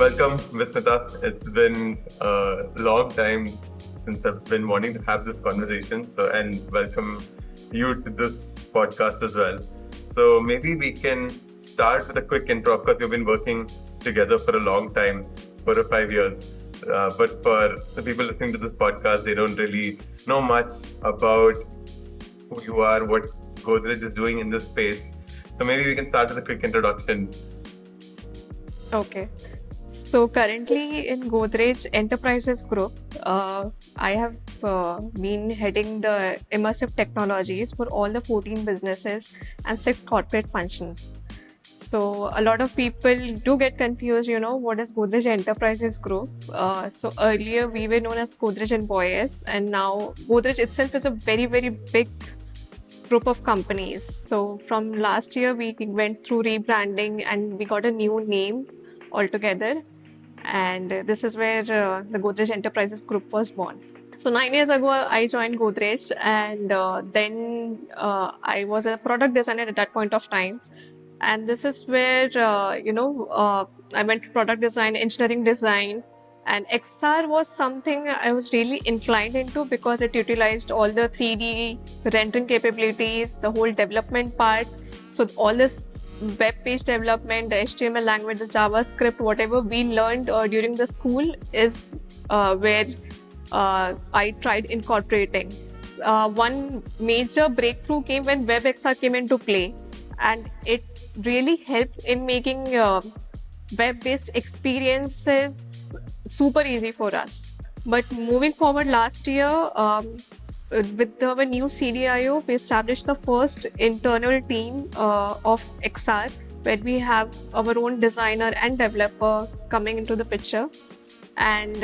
Welcome, Bismita. It's been a long time since I've been wanting to have this conversation. And welcome you to this podcast as well. So, maybe we can start with a quick intro. Of course, we've been working together for a long time, 4 or 5 years. But for the people listening to this podcast, they don't really know much about who you are, what Godrej is doing in this space. So, maybe we can start with a quick introduction. Okay. So currently in Godrej Enterprises Group, I have been heading the immersive technologies for all the 14 businesses and 6 corporate functions. So a lot of people do get confused, what is Godrej Enterprises Group? So earlier we were known as Godrej Enterprises, and now Godrej itself is a very, very big group of companies. So from last year we went through rebranding and we got a new name altogether. And this is where the Godrej Enterprises Group was born. So 9 years ago, I joined Godrej, and then I was a product designer at that point of time. And this is where I went to product design, engineering design, and XR was something I was really inclined into because it utilized all the 3D rendering capabilities, the whole development part. So all this web page development, the HTML language, the JavaScript, whatever we learned during the school is where I tried incorporating. One major breakthrough came when Web XR came into play, and it really helped in making web-based experiences super easy for us. But moving forward last year, with our new CDIO, we established the first internal team of XR, where we have our own designer and developer coming into the picture. And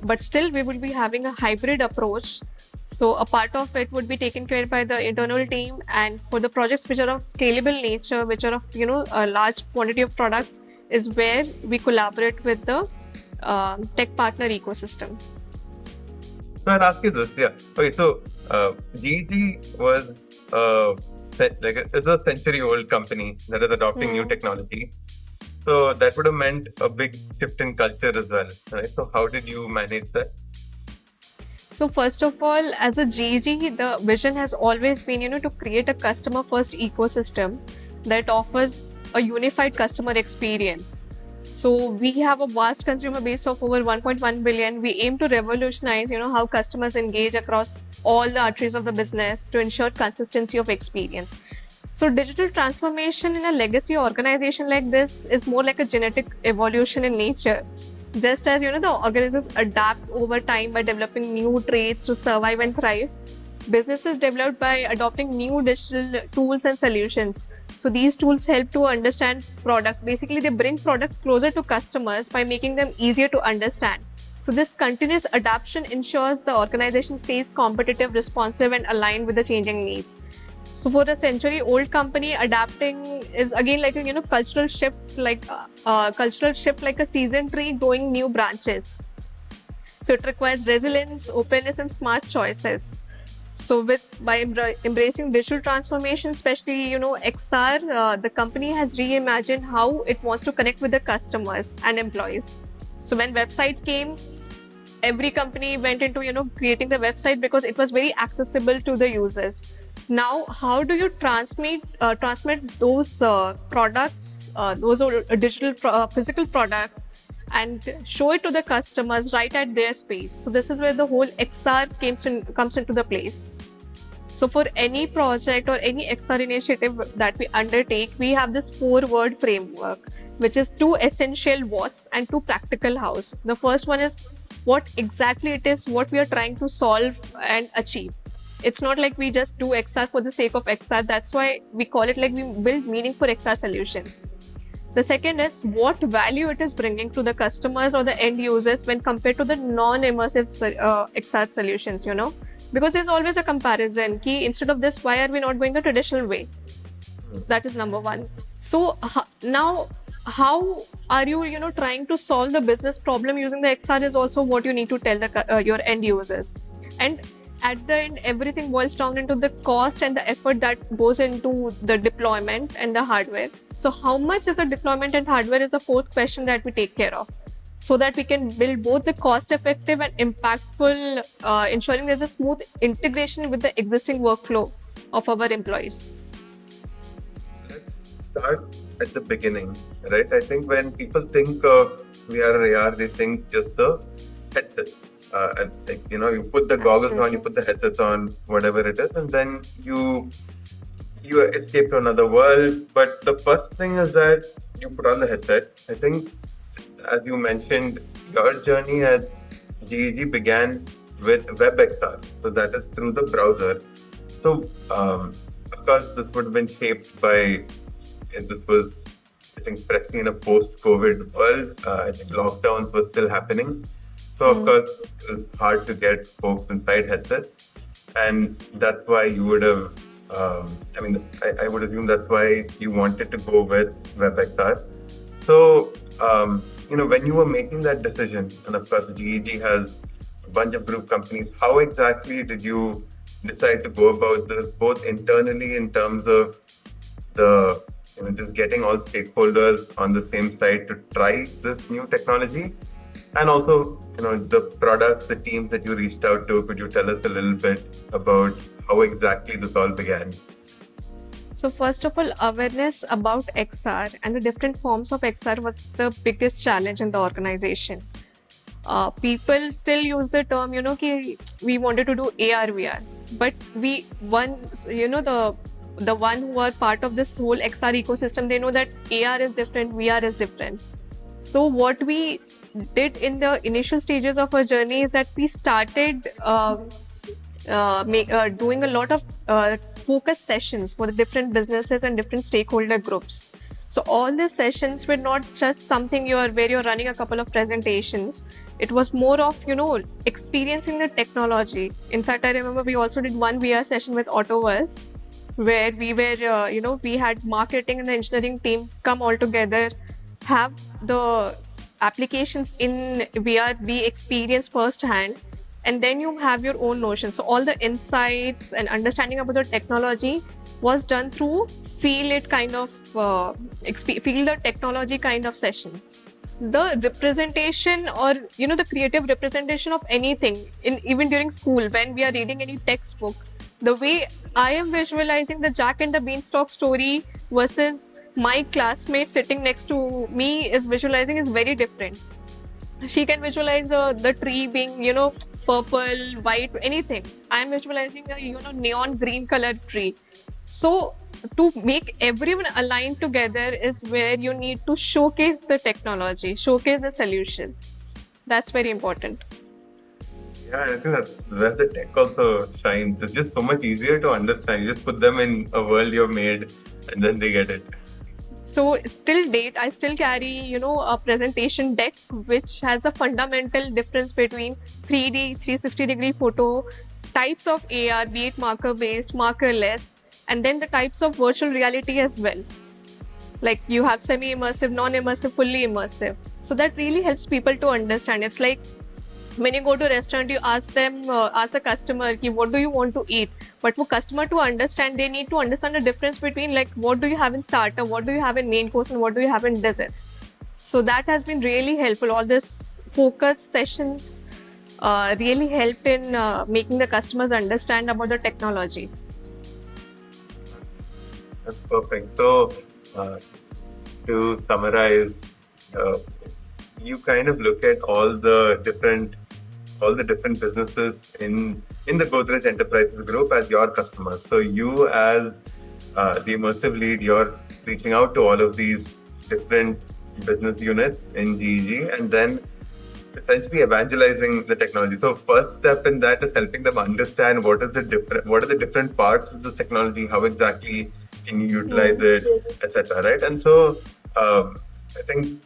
but still, we will be having a hybrid approach. So a part of it would be taken care by the internal team, and for the projects which are of scalable nature, which are of a large quantity of products, is where we collaborate with the tech partner ecosystem. So I'll ask you this, yeah. Okay, so GG was it's a century-old company that is adopting new technology. So that would have meant a big shift in culture as well, right? So how did you manage that? So first of all, as a GG, the vision has always been, to create a customer-first ecosystem that offers a unified customer experience. So we have a vast consumer base of over 1.1 billion. We aim to revolutionize, how customers engage across all the arteries of the business to ensure consistency of experience. So digital transformation in a legacy organization like this is more like a genetic evolution in nature. Just as, the organisms adapt over time by developing new traits to survive and thrive, businesses developed by adopting new digital tools and solutions. So these tools help to understand products. Basically, they bring products closer to customers by making them easier to understand. So this continuous adaptation ensures the organization stays competitive, responsive, and aligned with the changing needs. So for a century-old company, adapting is again like a cultural shift, like a seasoned tree growing new branches. So it requires resilience, openness, and smart choices. So by embracing digital transformation, especially XR, the company has reimagined how it wants to connect with the customers and employees. So when website came, every company went into creating the website because it was very accessible to the users. Now, how do you transmit those products, those digital physical products, and show it to the customers right at their space? So this is where the whole XR comes into the place. So for any project or any XR initiative that we undertake, we have this 4-word framework, which is 2 essential what's and 2 practical how's. The first one is what exactly it is, what we are trying to solve and achieve. It's not like we just do XR for the sake of XR. That's why we call it like we build meaning for XR solutions. The second is what value it is bringing to the customers or the end users when compared to the non-immersive XR solutions, because there's always a comparison. Instead of this, why are we not going the traditional way? That is number one. So now, how are you, trying to solve the business problem using the XR is also what you need to tell your end users. And at the end, everything boils down into the cost and the effort that goes into the deployment and the hardware. So how much is the deployment and hardware is the fourth question that we take care of. so that we can build both the cost effective and impactful, ensuring there's a smooth integration with the existing workflow of our employees. Let's start at the beginning, right? I think when people think of VR or AR, they think just the headsets. And like, you put the goggles on, you Absolutely. put the headsets on, whatever it is, and then you escape to another world. But the first thing is that you put on the headset. I think, as you mentioned, your journey at GEG began with Web XR. So that is through the browser. So, of course, this would have been shaped by, this was, I think, freshly in a post-COVID world. I think lockdowns were still happening. So, of course, it was hard to get folks inside headsets. And that's why you would have, I would assume that's why you wanted to go with WebXR. So, when you were making that decision, and of course, GEG has a bunch of group companies, how exactly did you decide to go about this, both internally in terms of the, just getting all stakeholders on the same side to try this new technology, and also, the products, the teams that you reached out to? Could you tell us a little bit about how exactly this all began? So first of all, awareness about XR and the different forms of XR was the biggest challenge in the organization. People still use the term, ki we wanted to do AR VR, but the one who are part of this whole XR ecosystem, they know that AR is different, VR is different. So what we did in the initial stages of our journey is that we started doing a lot of focus sessions for the different businesses and different stakeholder groups. So all these sessions were not just something where you're running a couple of presentations. It was more of experiencing the technology. In fact, I remember we also did one VR session with AutoVRse, where we were we had marketing and the engineering team come all together, have the applications in VR be experienced firsthand, and then you have your own notion. So all the insights and understanding about the technology was done through feel the technology kind of session. The representation, or the creative representation of anything, even during school when we are reading any textbook, the way I am visualizing the Jack and the Beanstalk story versus my classmate sitting next to me is visualizing is very different. She can visualize the tree being, purple, white, anything. I'm visualizing a, neon green colored tree. So to make everyone align together is where you need to showcase the technology, showcase the solution. That's very important. Yeah, I think that's where the tech also shines. It's just so much easier to understand. You just put them in a world you've made, and then they get it. So still date, I still carry, a presentation deck which has the fundamental difference between 3D, 360-degree photo, types of AR, be it marker-based, markerless, and then the types of virtual reality as well. Like you have semi-immersive, non-immersive, fully immersive. So that really helps people to understand. It's like when you go to a restaurant, you ask the customer, what do you want to eat? But for customer to understand, they need to understand the difference between like what do you have in starter, what do you have in main course, and what do you have in desserts. So that has been really helpful. All this focus sessions really helped in making the customers understand about the technology. That's perfect. So, to summarize, you kind of look at all the different businesses in the Godrej Enterprises Group as your customers. So you as the immersive lead, you're reaching out to all of these different business units in GEG and then essentially evangelizing the technology. So first step in that is helping them understand what are the different parts of the technology, how exactly can you utilize it, etc. Right? And so I think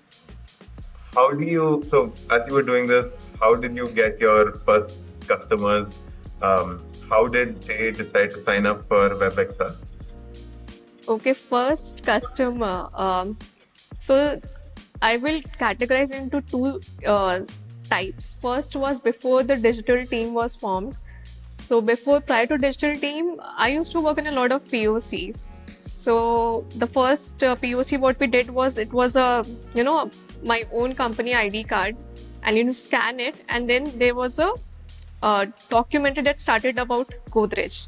as you were doing this, how did you get your first customers? How did they decide to sign up for WebXR? Okay, first customer. So I will categorize into two types. First was before the digital team was formed. So prior to digital team, I used to work in a lot of POCs. So the first POC what we did was, it was my own company ID card and you scan it, and then there was a documentary that started about Godrej,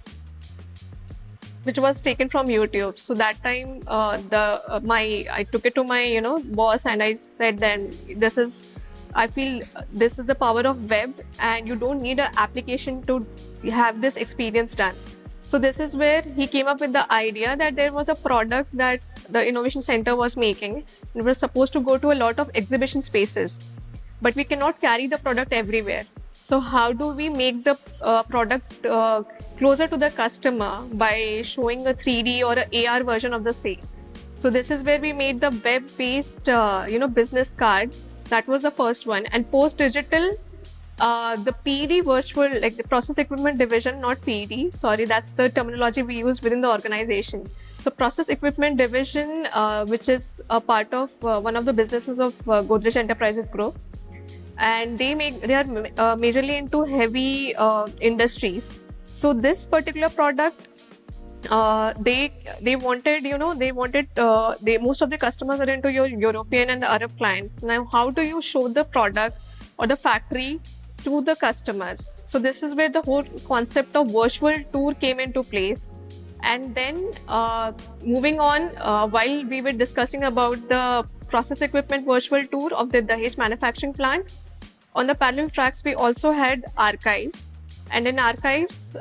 which was taken from YouTube. So that time, the my I took it to my boss, and I said, then this is, I feel this is the power of web, and you don't need an application to have this experience done. So this is where he came up with the idea that there was a product that the innovation center was making. It was supposed to go to a lot of exhibition spaces, but we cannot carry the product everywhere. So how do we make the product closer to the customer by showing a 3D or a AR version of the same? So this is where we made the web-based, business card. That was the first one. And post-digital, the PED virtual, like the process equipment division, not PED, sorry, that's the terminology we use within the organization. So process equipment division, which is a part of one of the businesses of Godrej Enterprises Group, and they are majorly into heavy industries. So this particular product, they wanted, they most of the customers are into your European and the Arab clients. Now, how do you show the product or the factory to the customers? So this is where the whole concept of virtual tour came into place. And then moving on, while we were discussing about the process equipment virtual tour of the Dahej manufacturing plant, on the parallel tracks we also had archives. And in archives,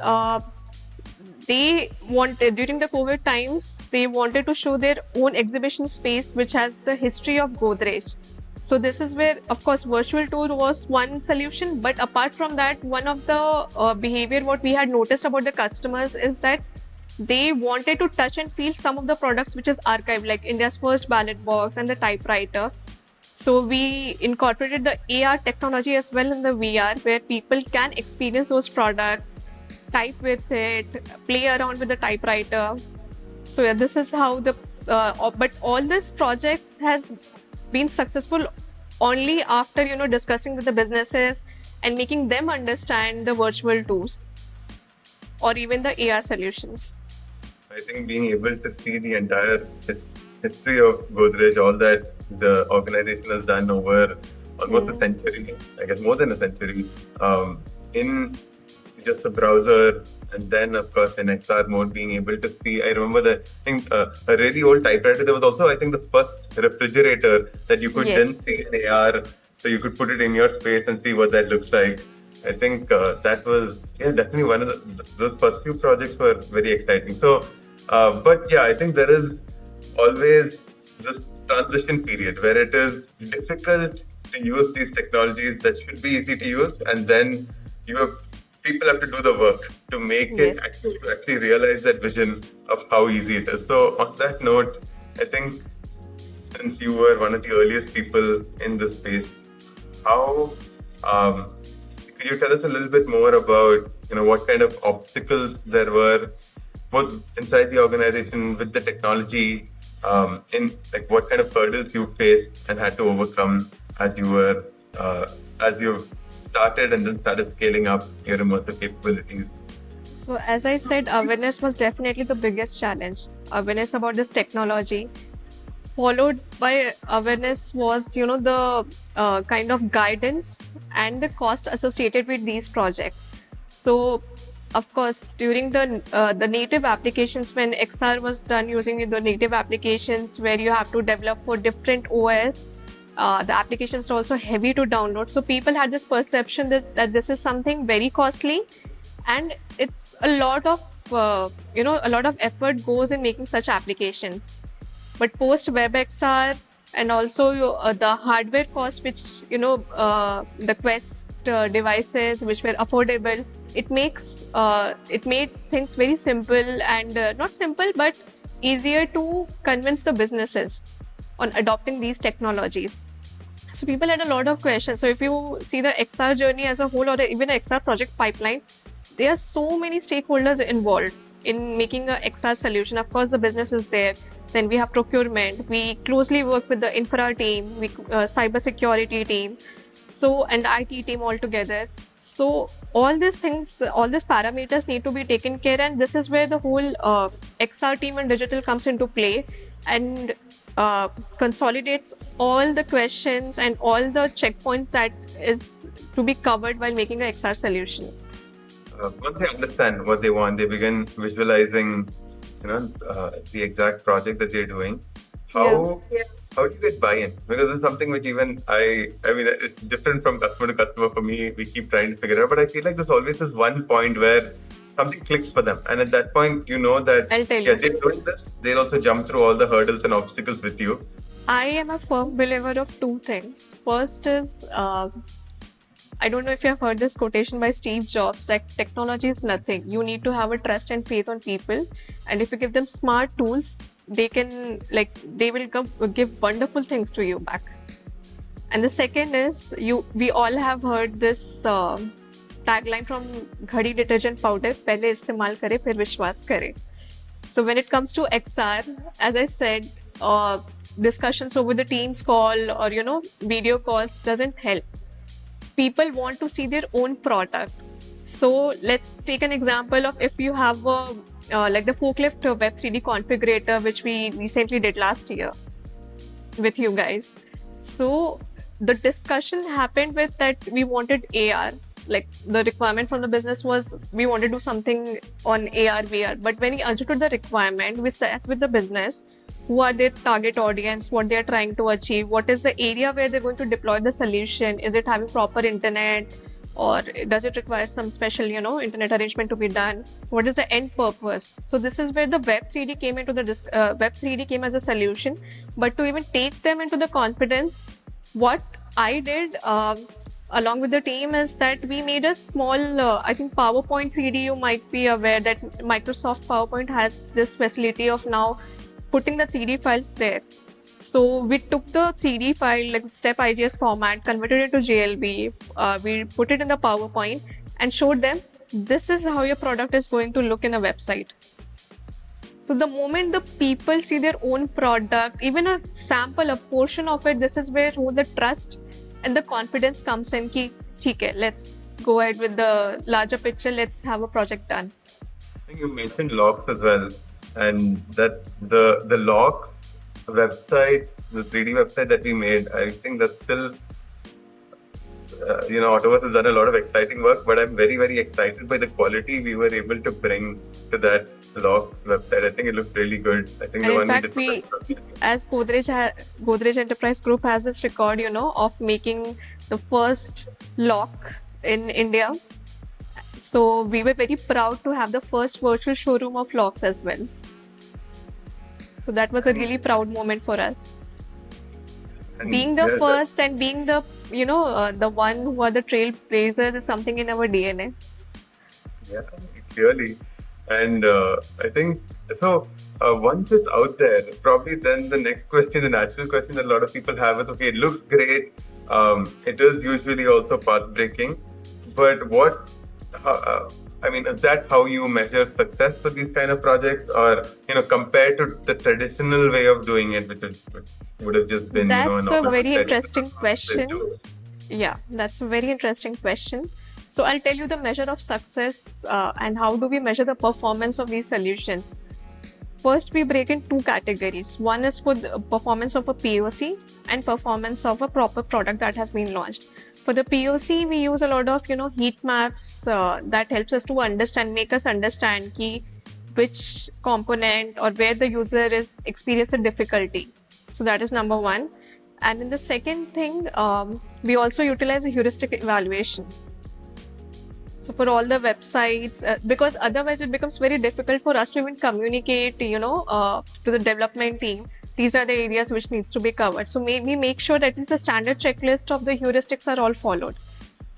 they wanted, during the COVID times, they wanted to show their own exhibition space which has the history of Godrej. So this is where, of course, virtual tour was one solution. But apart from that, one of the behavior what we had noticed about the customers is that they wanted to touch and feel some of the products which is archived, like India's first ballot box and the typewriter. So we incorporated the AR technology as well in the VR, where people can experience those products, type with it, play around with the typewriter. So yeah, this is how but all these projects has been successful only after, discussing with the businesses and making them understand the virtual tools or even the AR solutions. I think being able to see the entire history of Godrej, all that the organization has done over almost a century, I guess more than a century, in just a browser, and then of course in XR mode, being able to see. I remember that a really old typewriter. There was also, I think, the first refrigerator that you could then see in AR, so you could put it in your space and see what that looks like. I think that was definitely one of those first few projects were very exciting. So, but yeah, I think there is always this transition period where it is difficult to use these technologies that should be easy to use, and then people have to do the work to make it actually realize that vision of how easy it is. So on that note, I think since you were one of the earliest people in this space, how could you tell us a little bit more about what kind of obstacles there were both inside the organization with the technology, in like what kind of hurdles you faced and had to overcome as you started and then started scaling up your immersive capabilities? So as I said, awareness was definitely the biggest challenge. Awareness about this technology, followed by awareness was, the kind of guidance and the cost associated with these projects. So, of course, during the native applications, when XR was done using the native applications where you have to develop for different OS, the applications are also heavy to download. So people had this perception that this is something very costly, and it's a lot of a lot of effort goes in making such applications. But post Web XR and also the hardware cost, which the Quest devices which were affordable, it made things very simple and not simple but easier to convince the businesses on adopting these technologies. So people had a lot of questions. So if you see the XR journey as a whole, or even an XR project pipeline, there are so many stakeholders involved in making a XR solution. Of course, the business is there. Then we have procurement. We closely work with the infra team, cyber security team, and the IT team all together. So all these things, all these parameters need to be taken care, and this is where the whole XR team and digital comes into play, and uh, consolidates all the questions and all the checkpoints that is to be covered while making a XR solution. Once they understand what they want, they begin visualizing, the exact project that they're doing. Yeah. How do you get buy-in? Because it's something which even I mean, it's different from customer to customer for me. We keep trying to figure it out, but I feel like there's always this one point where something clicks for them, and at that point, you know that I'll tell yeah, you. they're doing this. They'll also jump through all the hurdles and obstacles with you. I am a firm believer of two things. First is, I don't know if you have heard this quotation by Steve Jobs, that technology is nothing. You need to have a trust and faith on people. And if you give them smart tools, they can, like, they will give wonderful things to you back. And the second is, we all have heard this tagline from Ghadi detergent powder, पहले इस्तेमाल करे फिर विश्वास करे. So when it comes to XR, as I said, discussions over the Teams call or video calls doesn't help. People want to see their own product. So let's take an example of if you have like the forklift Web 3D configurator, which we recently did last year with you guys. So the discussion happened with that we wanted AR. Like the requirement from the business was we want to do something on AR, VR. But when we understood the requirement, we sat with the business, who are their target audience, what they are trying to achieve, what is the area where they're going to deploy the solution, is it having proper internet, or does it require some special, internet arrangement to be done? What is the end purpose? So this is where the Web 3D came into the Web 3D came as a solution. But to even take them into the confidence, what I did along with the team is that we made a small, I think PowerPoint 3D. You might be aware that Microsoft PowerPoint has this facility of now putting the 3D files there. So we took the 3D file, like step IGS format, converted it to JLB, we put it in the PowerPoint and showed them this is how your product is going to look in a website. So the moment the people see their own product, even a sample, a portion of it, this is where the trust and the confidence comes in. Ki, theek hai, let's go ahead with the larger picture. Let's have a project done. I think you mentioned logs as well, and that the logs website, the 3D website that we made, I think that's still, AutoVRse has done a lot of exciting work, but I'm very, very excited by the quality we were able to bring to that logs website. I think it looked really good. I think And the in one fact, we did as Godrej Enterprise Group has this record, of making the first lock in India. So we were very proud to have the first virtual showroom of locks as well. So that was a really proud moment for us. Being the first and being the, the one who are the trailblazers is something in our DNA. Yeah, clearly. And I think, so once it's out there, probably then the next question, the natural question that a lot of people have is, okay, it looks great. It is usually also path-breaking. But is that how you measure success for these kind of projects, or compared to the traditional way of doing it, which would have just been that's a very interesting question. Yeah, that's a very interesting question. So I'll tell you the measure of success and how do we measure the performance of these solutions. First, we break in two categories. One is for the performance of a POC and performance of a proper product that has been launched. For the POC, we use a lot of heat maps that helps us to make us understand which component or where the user is experiencing difficulty. So that is number one. And in the second thing, we also utilize a heuristic evaluation. So for all the websites, because otherwise it becomes very difficult for us to even communicate, to the development team. These are the areas which needs to be covered. So we make sure that at least the standard checklist of the heuristics are all followed.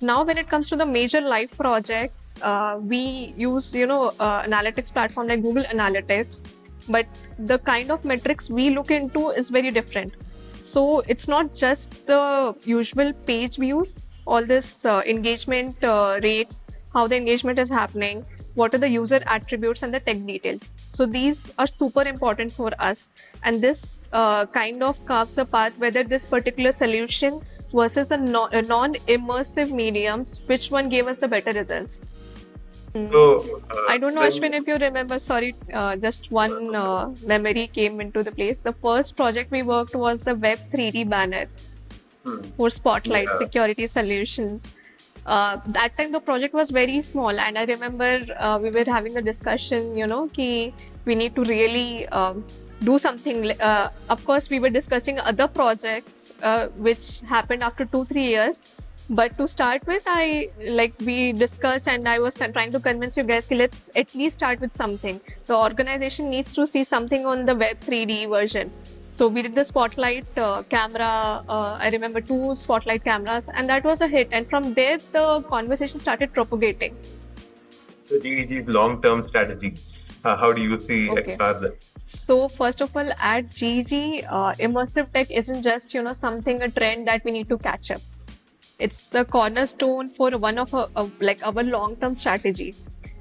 Now, when it comes to the major live projects, we use, analytics platform like Google Analytics, but the kind of metrics we look into is very different. So it's not just the usual page views, all this engagement rates, how the engagement is happening, what are the user attributes and the tech details. So these are super important for us. And this kind of carves apart whether this particular solution versus the non-immersive mediums, which one gave us the better results? Hmm. So I don't know, when Ashwin, if you remember, sorry, just one memory came into the place. The first project we worked was the Web 3D banner hmm, for Spotlight yeah. Security Solutions. That time the project was very small, and I remember we were having a discussion, ki we need to really do something. Of course, we were discussing other projects which happened after 2 3 years. But to start with, we discussed, and I was trying to convince you guys, ki let's at least start with something. The organization needs to see something on the Web 3D version. So we did the spotlight camera. I remember 2 spotlight cameras, and that was a hit. And from there, the conversation started propagating. So GEG's long-term strategy. How do you see Okay. XR there? So first of all, at GG, immersive tech isn't just something a trend that we need to catch up. It's the cornerstone for one of our long-term strategy.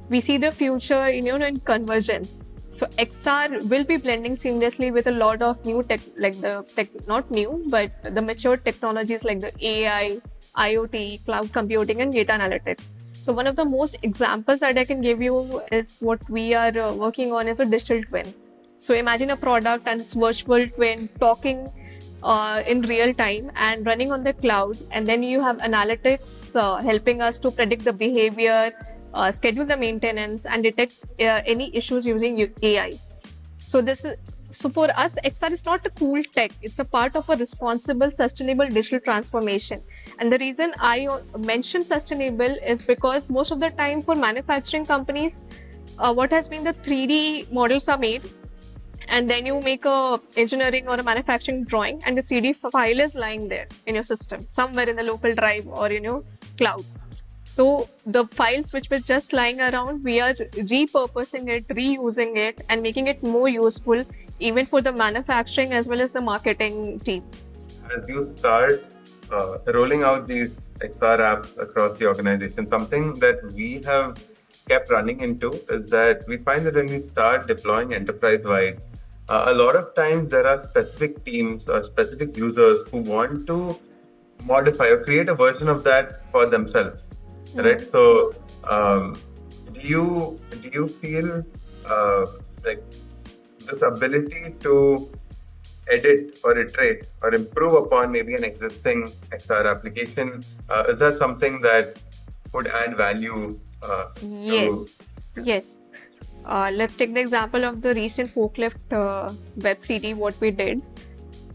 We see the future in convergence. So XR will be blending seamlessly with a lot of new tech, like the tech, not new, but the mature technologies like the AI, IoT, cloud computing, and data analytics. So one of the most examples that I can give you is what we are working on is a digital twin. So imagine a product and its virtual twin talking in real time and running on the cloud, and then you have analytics helping us to predict the behavior, schedule the maintenance, and detect any issues using AI. So this is so for us, XR is not a cool tech. It's a part of a responsible, sustainable digital transformation. And the reason I mention sustainable is because most of the time for manufacturing companies, what has been the 3D models are made, and then you make a engineering or a manufacturing drawing, and the 3D file is lying there in your system somewhere in the local drive or in your cloud. So the files which were just lying around, we are repurposing it, reusing it, and making it more useful even for the manufacturing as well as the marketing team. As you start rolling out these XR apps across the organization, something that we have kept running into is that we find that when we start deploying enterprise-wide, a lot of times there are specific teams or specific users who want to modify or create a version of that for themselves, right? Mm. So, do you feel like this ability to edit or iterate or improve upon maybe an existing XR application, is that something that would add value to? Yes, yes. Let's take the example of the recent forklift Web 3D, what we did.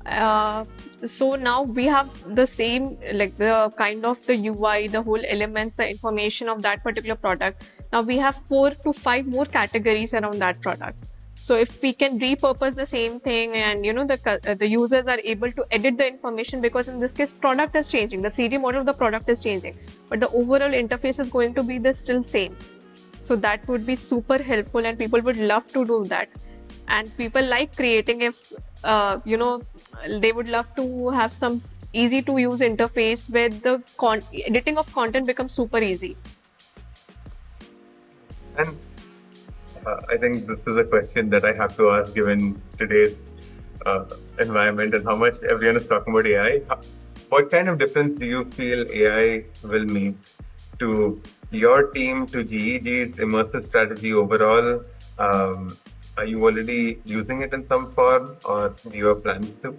Uh, so now we have the same, like the kind of the UI, the whole elements, the information of that particular product. Now we have 4 to 5 more categories around that product. So if we can repurpose the same thing, and the users are able to edit the information, because in this case product is changing, the 3D model of the product is changing, but the overall interface is going to be the still same. So that would be super helpful, and people would love to do that. And people like creating, if they would love to have some easy to use interface where the editing of content becomes super easy. And I think this is a question that I have to ask given today's environment and how much everyone is talking about AI. What kind of difference do you feel AI will make to your team, to GEG's immersive strategy overall? Are you already using it in some form, or do you have plans to?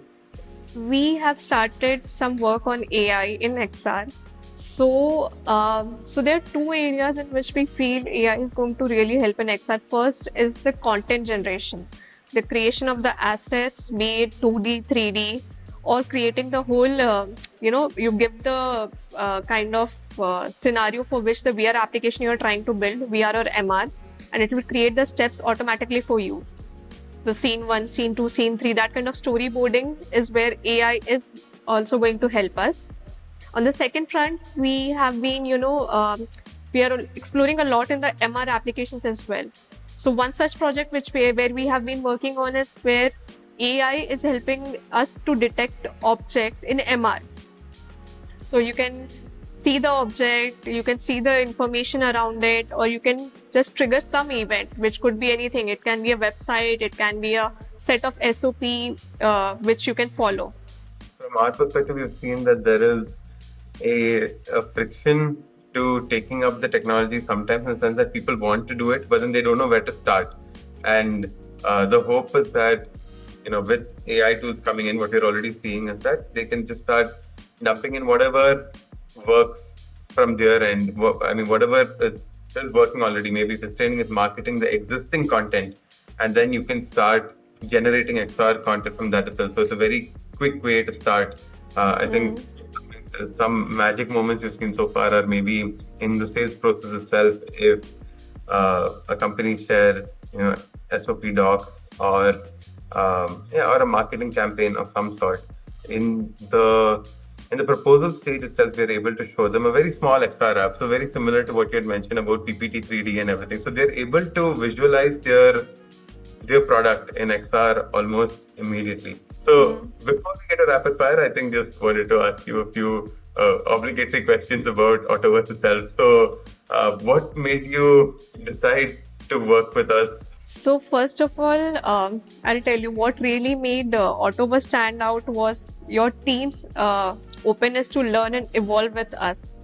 We have started some work on AI in XR. So there are 2 areas in which we feel AI is going to really help in XR. First is the content generation, the creation of the assets, be it 2D, 3D, or creating the whole, you give the kind of scenario for which the VR application you are trying to build, VR or MR, and it will create the steps automatically for you. The scene 1, scene 2, scene 3, that kind of storyboarding is where AI is also going to help us. On the second front, we have been, we are exploring a lot in the MR applications as well. So one such project where we have been working on is where AI is helping us to detect object in MR. So you can see the object, you can see the information around it, or you can just trigger some event, which could be anything. It can be a website, it can be a set of SOP which you can follow. from our perspective, we've seen that there is a friction to taking up the technology sometimes in the sense that people want to do it, but then they don't know where to start. And the hope is that, with AI tools coming in, what we're already seeing is that they can just start dumping in whatever works from their end. I mean, whatever is working already. Maybe if it's training, it's marketing the existing content, and then you can start generating XR content from that itself. So it's a very quick way to start. I think some magic moments we've seen so far are maybe in the sales process itself. If a company shares, SOP docs or or a marketing campaign of some sort, in the proposal stage itself, we're able to show them a very small XR app. So very similar to what you had mentioned about PPT, 3D, and everything. So they're able to visualize their product in XR almost immediately. So before we get to rapid fire, I think just wanted to ask you a few obligatory questions about AutoVRse itself. So what made you decide to work with us? So first of all, I'll tell you what really made AutoVRse stand out was your team's openness to learn and evolve with us.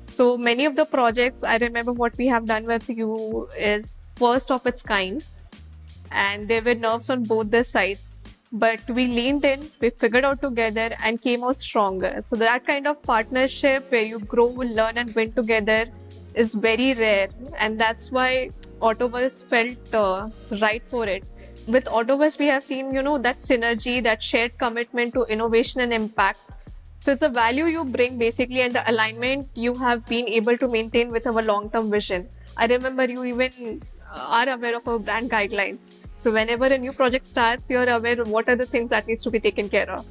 So many of the projects, I remember what we have done with you is first of its kind, and there were nerves on both the sides. But we leaned in, we figured out together, and came out stronger. So that kind of partnership where you grow, learn, and win together is very rare, and that's why AutoVRse felt right for it. With AutoVRse, we have seen, that synergy, that shared commitment to innovation and impact. So it's a value you bring basically, and the alignment you have been able to maintain with our long-term vision. I remember you even are aware of our brand guidelines. So whenever a new project starts, you're aware of what are the things that needs to be taken care of.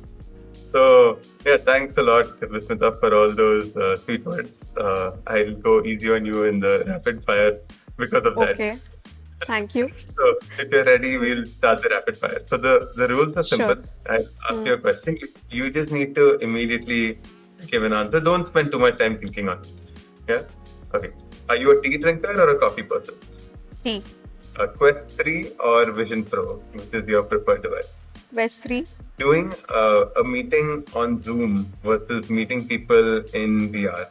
So yeah, thanks a lot, Bismita, for all those sweet words. I'll go easy on you in the rapid fire because of that. Okay, thank you. So if you're ready, we'll start the rapid fire. So the rules are simple. Sure. I'll ask you a question. You just need to immediately give an answer. Don't spend too much time thinking on it. Yeah? Okay. Are you a tea drinker or a coffee person? T. Quest 3 or Vision Pro, which is your preferred device? Quest 3. Doing a meeting on Zoom versus meeting people in VR.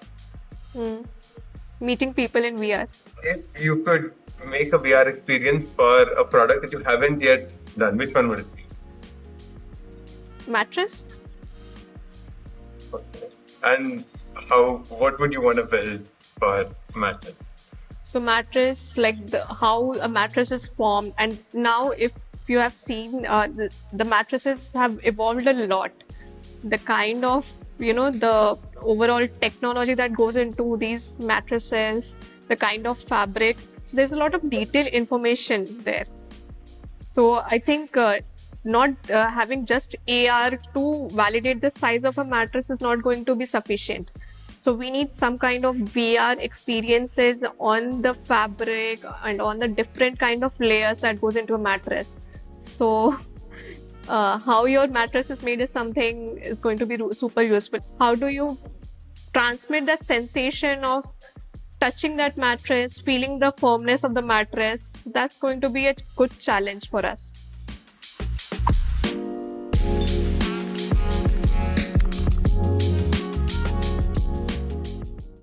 Meeting people in VR. If you could make a VR experience for a product that you haven't yet done, which one would it be? Mattress. Okay. And what would you want to build for mattress? So mattress, like how a mattress is formed, and now if you have seen, the mattresses have evolved a lot. The kind of, the overall technology that goes into these mattresses, the kind of fabric. So there's a lot of detailed information there. So I think not having just AR to validate the size of a mattress is not going to be sufficient. So we need some kind of VR experiences on the fabric and on the different kind of layers that goes into a mattress. So how your mattress is made is something is going to be super useful. How do you transmit that sensation of touching that mattress, feeling the firmness of the mattress? That's going to be a good challenge for us.